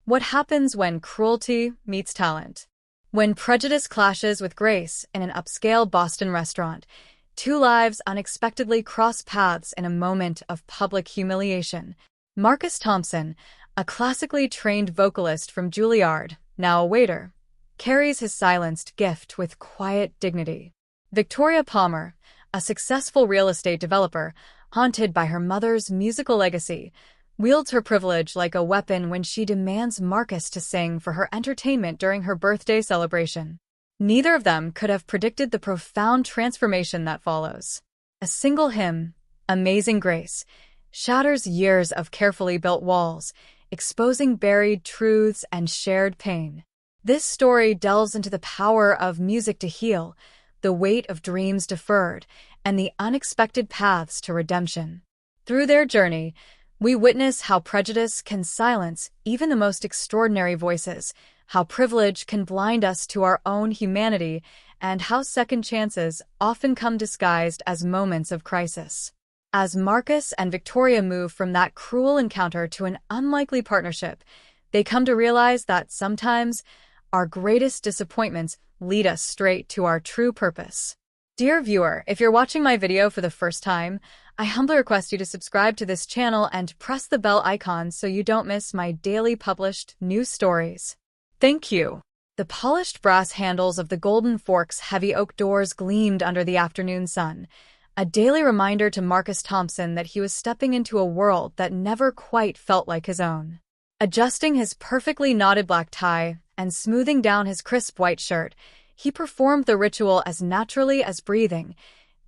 What happens when cruelty meets talent? When prejudice clashes with grace in an upscale Boston restaurant, two lives unexpectedly cross paths in a moment of public humiliation. Marcus Thompson, a classically trained vocalist from Juilliard, now a waiter, carries his silenced gift with quiet dignity. Victoria Palmer, a successful real estate developer, haunted by her mother's musical legacy, wields her privilege like a weapon when she demands Marcus to sing for her entertainment during her birthday celebration. Neither of them could have predicted the profound transformation that follows. A single hymn, Amazing Grace, shatters years of carefully built walls, exposing buried truths and shared pain. This story delves into the power of music to heal, the weight of dreams deferred, and the unexpected paths to redemption. Through their journey, we witness how prejudice can silence even the most extraordinary voices, how privilege can blind us to our own humanity, and how second chances often come disguised as moments of crisis. As Marcus and Victoria move from that cruel encounter to an unlikely partnership, they come to realize that sometimes our greatest disappointments lead us straight to our true purpose. Dear viewer, if you're watching my video for the first time, I humbly request you to subscribe to this channel and press the bell icon so you don't miss my daily published news stories. Thank you. The polished brass handles of the Golden Fork's heavy oak doors gleamed under the afternoon sun, a daily reminder to Marcus Thompson that he was stepping into a world that never quite felt like his own. Adjusting his perfectly knotted black tie and smoothing down his crisp white shirt, he performed the ritual as naturally as breathing.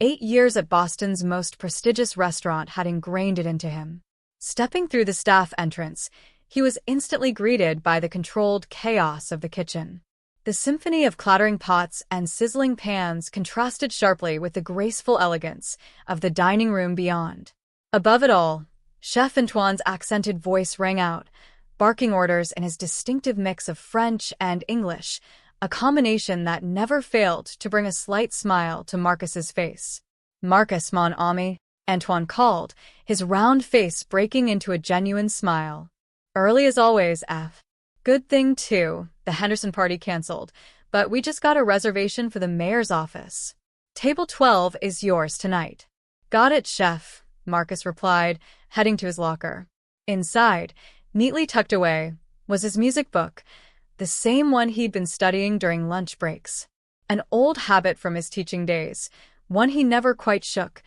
8 years at Boston's most prestigious restaurant had ingrained it into him. Stepping through the staff entrance, he was instantly greeted by the controlled chaos of the kitchen. The symphony of clattering pots and sizzling pans contrasted sharply with the graceful elegance of the dining room beyond. Above it all, Chef Antoine's accented voice rang out, barking orders in his distinctive mix of French and English, a combination that never failed to bring a slight smile to Marcus's face. "Marcus, mon ami," Antoine called, his round face breaking into a genuine smile. "Early as always, F. Good thing, too, the Henderson party canceled, but we just got a reservation for the mayor's office. Table 12 is yours tonight." "Got it, chef," Marcus replied, heading to his locker. Inside, neatly tucked away, was his music book, the same one he'd been studying during lunch breaks. An old habit from his teaching days, one he never quite shook,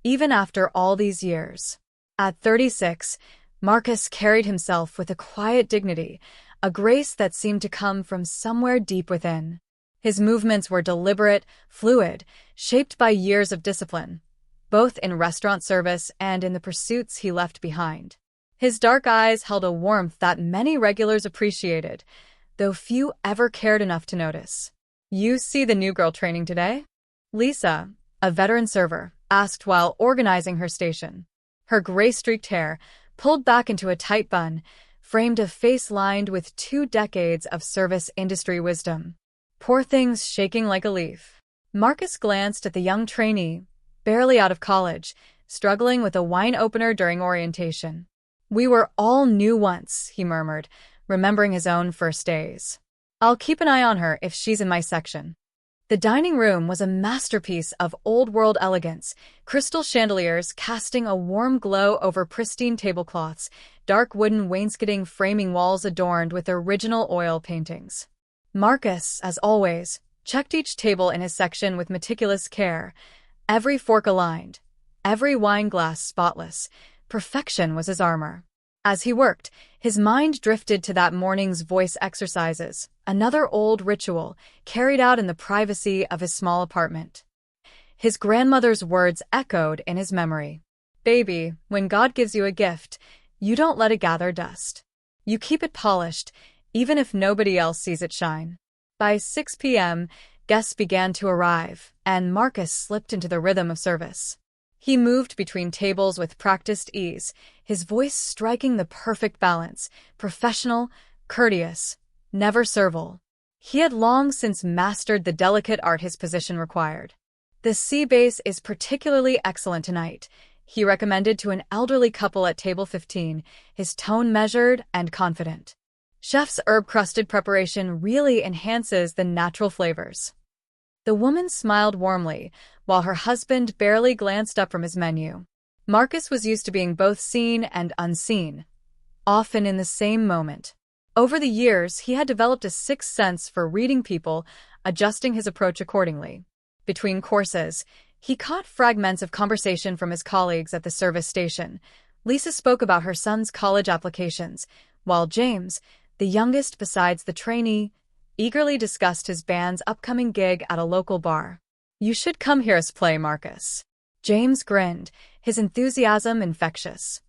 even after all these years. At 36, Marcus carried himself with a quiet dignity, a grace that seemed to come from somewhere deep within. His movements were deliberate, fluid, shaped by years of discipline, both in restaurant service and in the pursuits he left behind. His dark eyes held a warmth that many regulars appreciated, though few ever cared enough to notice. "You see the new girl training today?" Lisa, a veteran server, asked while organizing her station. Her gray-streaked hair, pulled back into a tight bun, framed a face lined with 2 decades of service industry wisdom. "Poor thing's shaking like a leaf." Marcus glanced at the young trainee, barely out of college, struggling with a wine opener during orientation. "We were all new once," he murmured, remembering his own first days. "I'll keep an eye on her if she's in my section." The dining room was a masterpiece of old-world elegance, crystal chandeliers casting a warm glow over pristine tablecloths, dark wooden wainscoting framing walls adorned with original oil paintings. Marcus, as always, checked each table in his section with meticulous care, every fork aligned, every wine glass spotless. Perfection was his armor. As he worked, his mind drifted to that morning's voice exercises, another old ritual carried out in the privacy of his small apartment. His grandmother's words echoed in his memory. "Baby, when God gives you a gift, you don't let it gather dust. You keep it polished, even if nobody else sees it shine." By 6 p.m., guests began to arrive, and Marcus slipped into the rhythm of service. He moved between tables with practiced ease, his voice striking the perfect balance, professional, courteous, never servile. He had long since mastered the delicate art his position required. "The C bass is particularly excellent tonight," he recommended to an elderly couple at table 15, his tone measured and confident. Chef's herb-crusted preparation really enhances the natural flavors. The woman smiled warmly, while her husband barely glanced up from his menu. Marcus was used to being both seen and unseen, often in the same moment. Over the years, he had developed a sixth sense for reading people, adjusting his approach accordingly. Between courses, he caught fragments of conversation from his colleagues at the service station. Lisa spoke about her son's college applications, while James, the youngest besides the trainee, eagerly discussed his band's upcoming gig at a local bar. "You should come hear us play, Marcus." James grinned, his enthusiasm infectious.